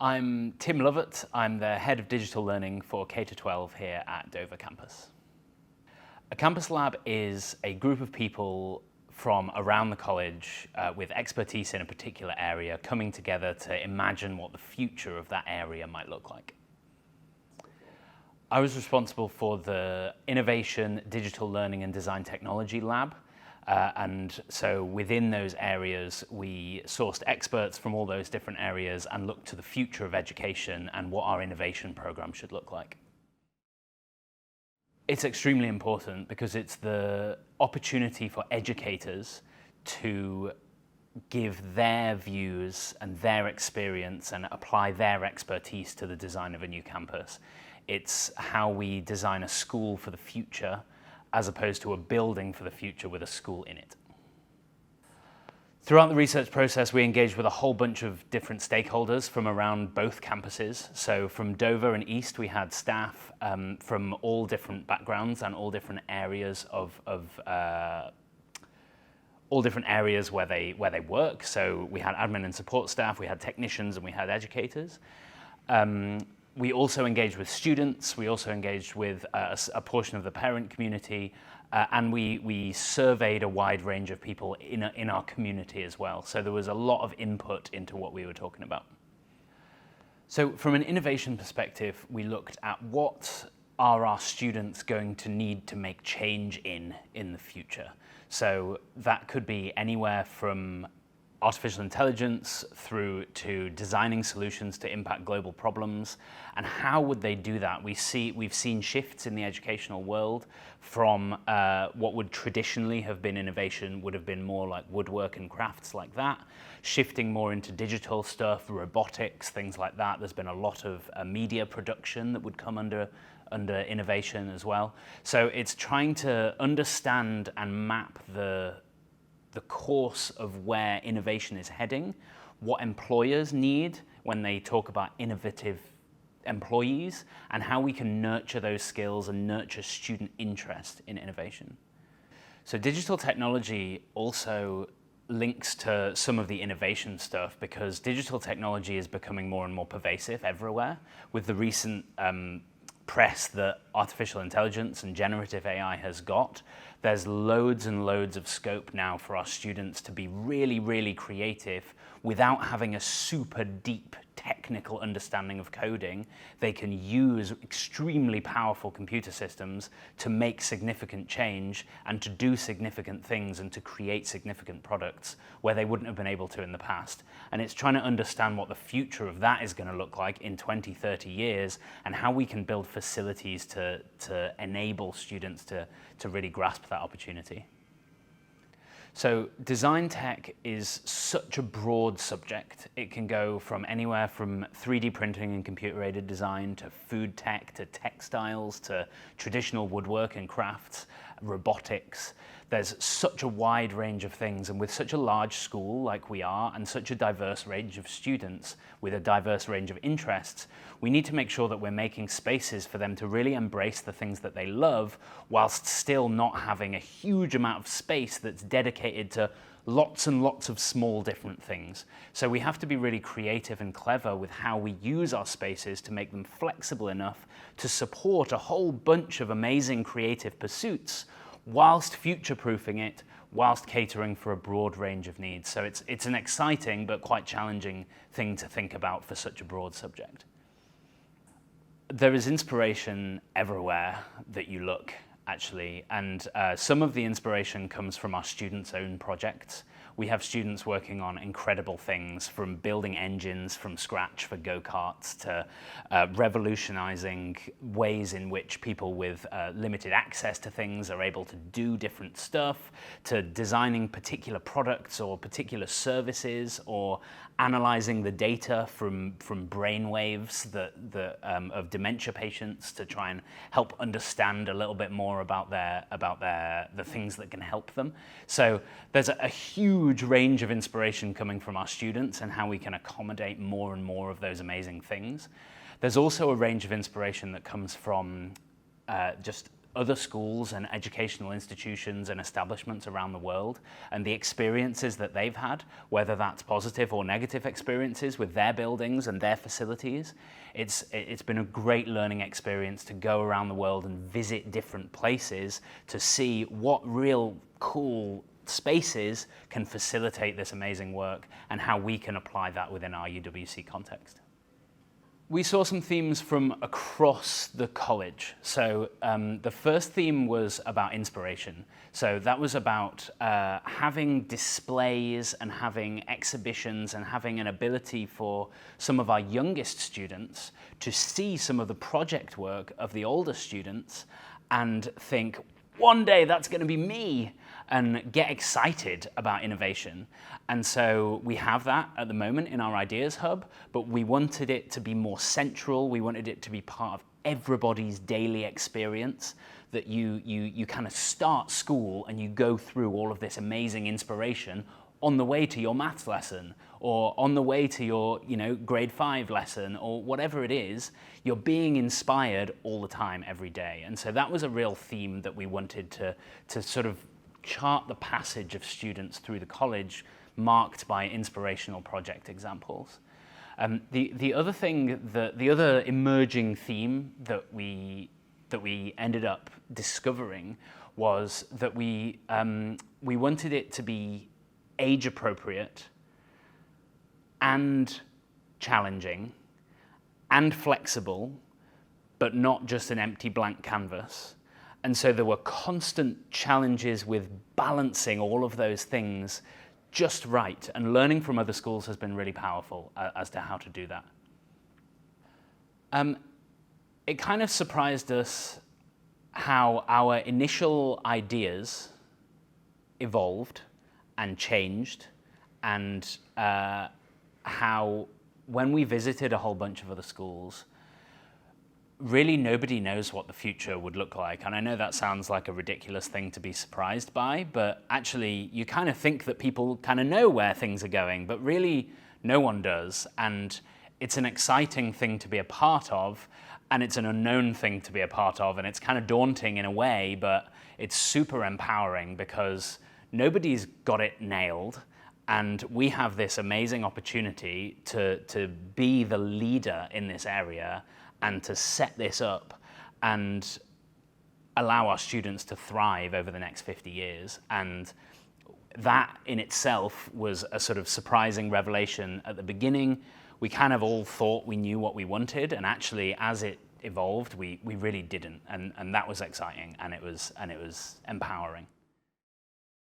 I'm Tim Lovatt. I'm the head of digital learning for K-12 here at Dover campus. A campus lab is a group of people from around the college with expertise in a particular area coming together to imagine what the future of that area might look like. I was responsible for the Innovation, Digital Learning and Design Technology lab. And so within those areas, we sourced experts from all those different areas and looked to the future of education and what our innovation program should look like. It's extremely important because it's the opportunity for educators to give their views and their experience and apply their expertise to the design of a new campus. It's how we design a school for the future as opposed to a building for the future with a school in it. Throughout the research process, we engaged with a whole bunch of different stakeholders from around both campuses. So from Dover and East, we had staff from all different backgrounds and all different areas all different areas where they work. So we had admin and support staff, we had technicians, and we had educators. We also engaged with students, we also engaged with a portion of the parent community, and we surveyed a wide range of people in our community as well. So there was a lot of input into what we were talking about. So from an innovation perspective, we looked at what are our students going to need to make change in the future. So that could be anywhere from artificial intelligence through to designing solutions to impact global problems. And how would they do that? We've seen shifts in the educational world from what would traditionally have been innovation would have been more like woodwork and crafts like that, shifting more into digital stuff, robotics, things like that. There's been a lot of media production that would come under innovation as well. So it's trying to understand and map the course of where innovation is heading, what employers need when they talk about innovative employees, and how we can nurture those skills and nurture student interest in innovation. So digital technology also links to some of the innovation stuff because digital technology is becoming more and more pervasive everywhere. With the recent press that artificial intelligence and generative AI has got, there's loads and loads of scope now for our students to be really, really creative without having a super deep technical understanding of coding. They can use extremely powerful computer systems to make significant change and to do significant things and to create significant products where they wouldn't have been able to in the past. And it's trying to understand what the future of that is going to look like in 20, 30 years and how we can build facilities to enable students to really grasp that opportunity. So design tech is such a broad subject. It can go from anywhere from 3D printing and computer-aided design to food tech to textiles to traditional woodwork and crafts, robotics. There's such a wide range of things, and with such a large school like we are and such a diverse range of students with a diverse range of interests, we need to make sure that we're making spaces for them to really embrace the things that they love whilst still not having a huge amount of space that's dedicated to lots and lots of small different things. So we have to be really creative and clever with how we use our spaces to make them flexible enough to support a whole bunch of amazing creative pursuits whilst future-proofing it, whilst catering for a broad range of needs. So it's an exciting but quite challenging thing to think about for such a broad subject. There is inspiration everywhere that you look, actually, and some of the inspiration comes from our students' own projects. We have students working on incredible things, from building engines from scratch for go-karts to revolutionizing ways in which people with limited access to things are able to do different stuff, to designing particular products or particular services, or analyzing the data from brain waves of dementia patients to try and help understand a little bit more about the things that can help them. So there's a huge range of inspiration coming from our students and how we can accommodate more and more of those amazing things. There's also a range of inspiration that comes from just other schools and educational institutions and establishments around the world and the experiences that they've had, whether that's positive or negative experiences with their buildings and their facilities. It's been a great learning experience to go around the world and visit different places to see what real cool spaces can facilitate this amazing work and how we can apply that within our UWC context. We saw some themes from across the college. So the first theme was about inspiration. So that was about having displays and having exhibitions and having an ability for some of our youngest students to see some of the project work of the older students and think, one day that's going to be me, and get excited about innovation. And so we have that at the moment in our Ideas Hub, but we wanted it to be more central. We wanted it to be part of everybody's daily experience, that you kind of start school and you go through all of this amazing inspiration on the way to your maths lesson or on the way to your grade 5 lesson or whatever it is. You're being inspired all the time, every day. And so that was a real theme that we wanted to sort of chart the passage of students through the college, marked by inspirational project examples. The other emerging theme that we ended up discovering was that we wanted it to be age appropriate and challenging and flexible, but not just an empty blank canvas. And so there were constant challenges with balancing all of those things just right. And learning from other schools has been really powerful as to how to do that. It kind of surprised us how our initial ideas evolved and changed, and how when we visited a whole bunch of other schools, really nobody knows what the future would look like. And I know that sounds like a ridiculous thing to be surprised by, but actually you kind of think that people kind of know where things are going, but really no one does. And it's an exciting thing to be a part of, and it's an unknown thing to be a part of, and it's kind of daunting in a way, but it's super empowering because nobody's got it nailed. And we have this amazing opportunity to be the leader in this area and to set this up and allow our students to thrive over the next 50 years. And that in itself was a sort of surprising revelation at the beginning. We kind of all thought we knew what we wanted, and actually as it evolved, we really didn't. And that was exciting, and it was empowering.